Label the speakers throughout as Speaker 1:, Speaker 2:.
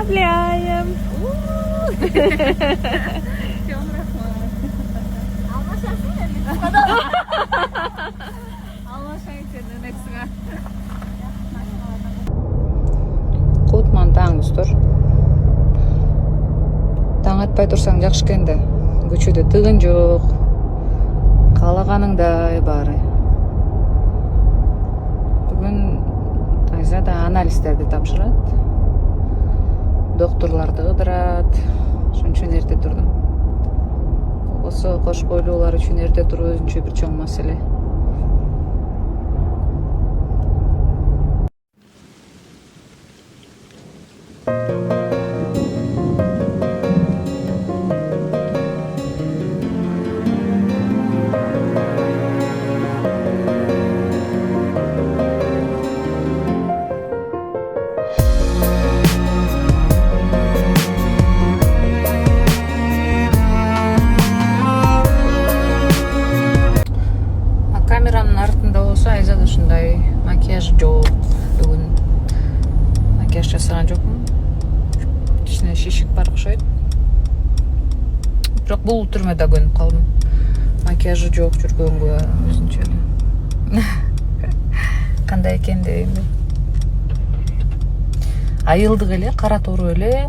Speaker 1: Поздравляем! Кутман таң достор. Таң атпай турсаң жакшы экен да. Көчөдө тыгын жок. Каалаганыңдай баары. Бүгүн Айзада анализдерди тапшырат. Докторларды ыдырат. Ошон үчүн эрте турдум. Болбосо кош бойлуулар үчүн эрте туруу өзүнчө бир чоң маселе. Камеранын артында болсо Айзада ушундай макияж жок. Бүгүн макияж жасаган жокмун. Ичине шишик бар окшойт. Бирок бул түрмөдө көнүп калдым. Макияжы жок жүргөнгө өзүнчө эле. Кандай экен дейм. Айылдык эле, кара тору эле.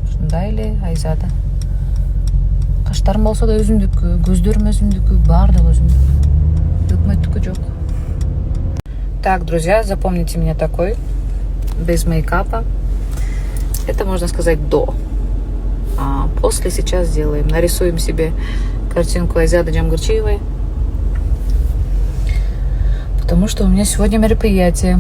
Speaker 1: Ушундай эле Айзада. Каштарым болсо да өзүмдүкү, көздөрүм өзүмдүкү, баардыгы өзүмдүкү. Жок. Так, друзья, запомните меня такой, без мейкапа. Это, можно сказать, до. А после сейчас сделаем. Нарисуем себе картинку Айзады Джамгырчиевой. Потому что у меня сегодня мероприятие.